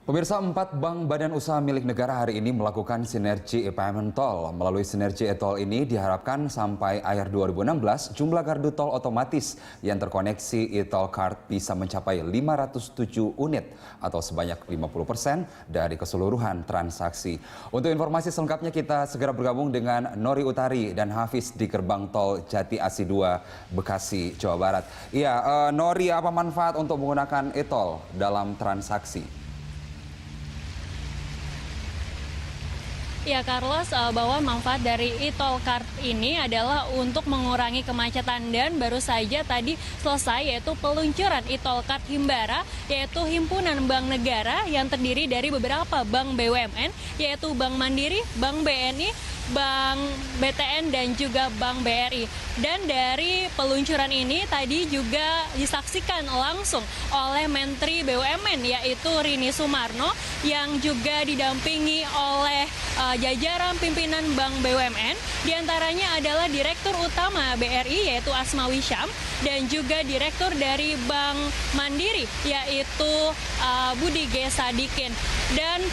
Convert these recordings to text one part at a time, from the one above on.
Pemirsa, 4 bank badan usaha milik negara hari ini melakukan sinergi e-payment tol. Melalui sinergi e-tol ini diharapkan sampai akhir 2016 jumlah gardu tol otomatis yang terkoneksi e-tol card bisa mencapai 507 unit atau sebanyak 50% dari keseluruhan transaksi. Untuk informasi selengkapnya kita segera bergabung dengan Nori Utari dan Hafiz di gerbang tol Jati Asi 2 Bekasi, Jawa Barat. Iya, Nori, apa manfaat untuk menggunakan e-tol dalam transaksi? Ya, Carlos, bahwa manfaat dari e-tol card ini adalah untuk mengurangi kemacetan dan baru saja tadi selesai yaitu peluncuran e-tol card Himbara, yaitu himpunan bank negara yang terdiri dari beberapa bank BUMN yaitu Bank Mandiri, Bank BNI, Bank BTN dan juga Bank BRI. Dan dari peluncuran ini tadi juga disaksikan langsung oleh Menteri BUMN yaitu Rini Sumarno yang juga didampingi oleh jajaran pimpinan Bank BUMN, diantaranya adalah Direktur Utama BRI yaitu Asmawi Syam dan juga Direktur dari Bank Mandiri yaitu Budi G. Sadikin. Dan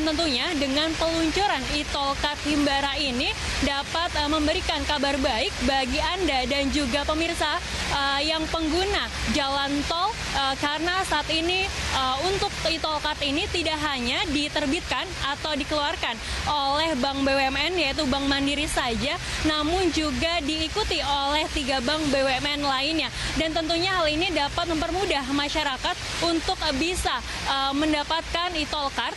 tentunya dengan peluncuran e-tol card Himbara ini dapat memberikan kabar baik bagi Anda dan juga pemirsa yang pengguna jalan tol karena saat ini untuk e-tol card ini tidak hanya diterbitkan atau dikeluarkan oleh Bank BUMN yaitu Bank Mandiri saja, namun juga diikuti oleh 3 bank BUMN lainnya. Dan tentunya hal ini dapat mempermudah masyarakat untuk bisa mendapatkan e-tol card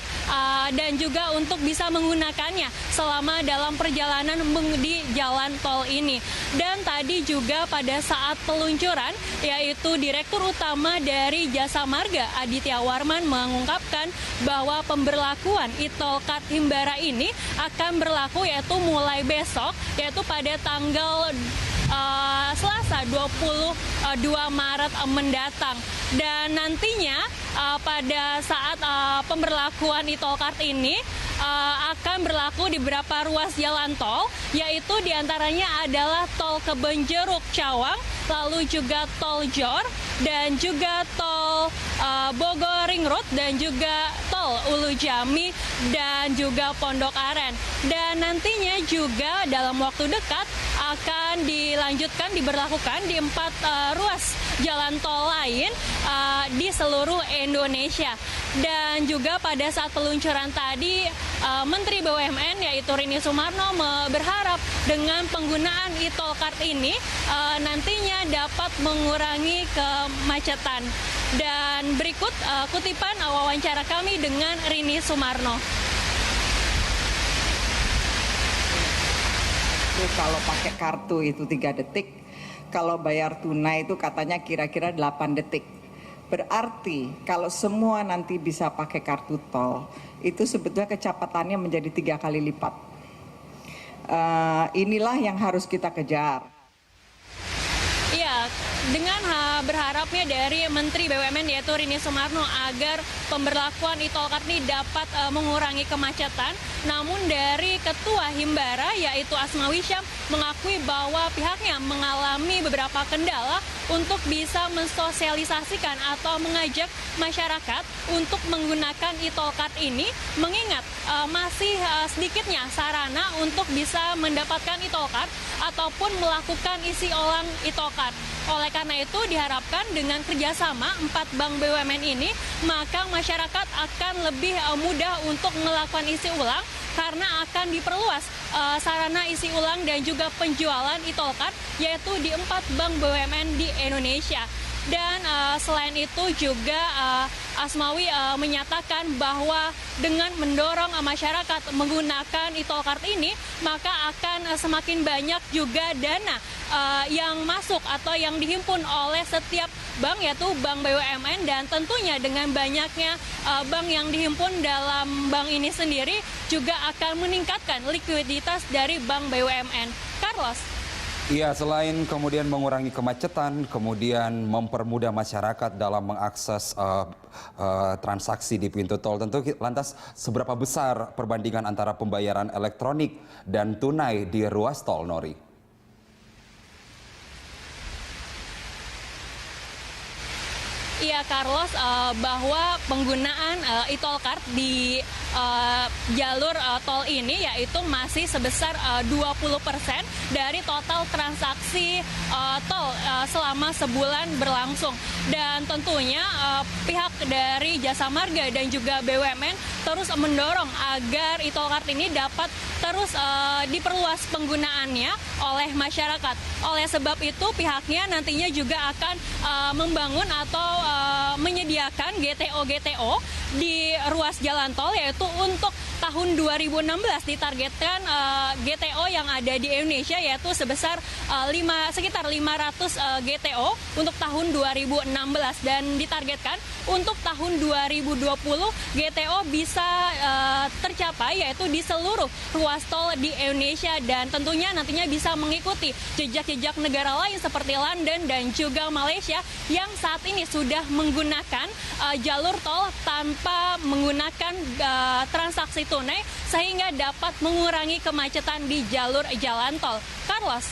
dan juga untuk bisa menggunakannya selama dalam perjalanan di jalan tol ini. Dan tadi juga pada saat peluncuran yaitu Direktur Utama dari Jasa Marga Aditya Warman mengungkapkan bahwa pemberlakuan e-tol card Himbara ini akan berlaku yaitu mulai besok yaitu pada tanggal Selasa 22 Maret mendatang. Dan nantinya pada saat pemberlakuan e-tol card ini akan berlaku di beberapa ruas jalan tol, yaitu diantaranya adalah tol Kebenjeruk Cawang, lalu juga tol Jor, dan juga tol Bogor Ring Road, dan juga tol Ulu Jami, dan juga Pondok Aren. Dan nantinya juga dalam waktu dekat akan diberlakukan di 4 ruas jalan tol lain di seluruh Indonesia. Dan juga pada saat peluncuran tadi Menteri BUMN yaitu Rini Sumarno berharap dengan penggunaan e-tol card ini nantinya dapat mengurangi kemacetan. Dan berikut kutipan wawancara kami dengan Rini Sumarno. Kalau pakai kartu itu 3 detik, kalau bayar tunai itu katanya kira-kira 8 detik. Berarti kalau semua nanti bisa pakai kartu tol, itu sebetulnya kecepatannya menjadi 3 kali lipat. Inilah yang harus kita kejar. Iya, dengan berharapnya dari Menteri BUMN yaitu Rini Sumarno agar pemberlakuan e-tol card ini dapat mengurangi kemacetan. Namun dari Ketua Himbara yaitu Asmawi Syam mengakui bahwa pihaknya mengalami beberapa kendala untuk bisa mensosialisasikan atau mengajak masyarakat untuk menggunakan e-tol card ini, mengingat masih sedikitnya sarana untuk bisa mendapatkan e-tol card ataupun melakukan isi ulang e-tol card. Oleh karena itu diharapkan dengan kerjasama 4 bank BUMN ini, maka masyarakat akan lebih mudah untuk melakukan isi ulang karena akan diperluas sarana isi ulang dan juga penjualan e-tol card yaitu di 4 bank BUMN di Indonesia. Dan selain itu juga Asmawi menyatakan bahwa dengan mendorong masyarakat menggunakan e-tol card ini, maka akan semakin banyak juga dana yang masuk atau yang dihimpun oleh setiap bank yaitu bank BUMN. Dan tentunya dengan banyaknya bank yang dihimpun dalam bank ini sendiri juga akan meningkatkan likuiditas dari bank BUMN. Carlos. Iya, selain kemudian mengurangi kemacetan, kemudian mempermudah masyarakat dalam mengakses transaksi di pintu tol, tentu lantas seberapa besar perbandingan antara pembayaran elektronik dan tunai di ruas tol, Nori? Iya, Carlos, bahwa penggunaan e-tol card di jalur tol ini yaitu masih sebesar 20% dari total transaksi tol selama sebulan berlangsung. Dan tentunya pihak dari Jasa Marga dan juga BUMN terus mendorong agar e-tol card ini dapat terus diperluas penggunaannya oleh masyarakat. Oleh sebab itu pihaknya nantinya juga akan membangun atau menyediakan GTO di ruas jalan tol, yaitu untuk tahun 2016 ditargetkan GTO yang ada di Indonesia yaitu sebesar sekitar 500 GTO untuk tahun 2016, dan ditargetkan untuk tahun 2020 GTO bisa tercapai yaitu di seluruh ruas tol di Indonesia, dan tentunya nantinya bisa mengikuti jejak-jejak negara lain seperti London dan juga Malaysia yang saat ini sudah menggunakan jalur tol tanpa menggunakan transaksi tunai sehingga dapat mengurangi kemacetan di jalur jalan tol. Carlos.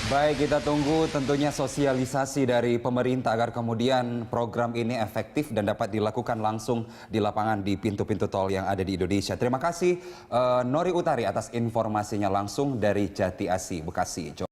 Baik, kita tunggu tentunya sosialisasi dari pemerintah agar kemudian program ini efektif dan dapat dilakukan langsung di lapangan di pintu-pintu tol yang ada di Indonesia. Terima kasih Nori Utari atas informasinya langsung dari Jati Asih, Bekasi.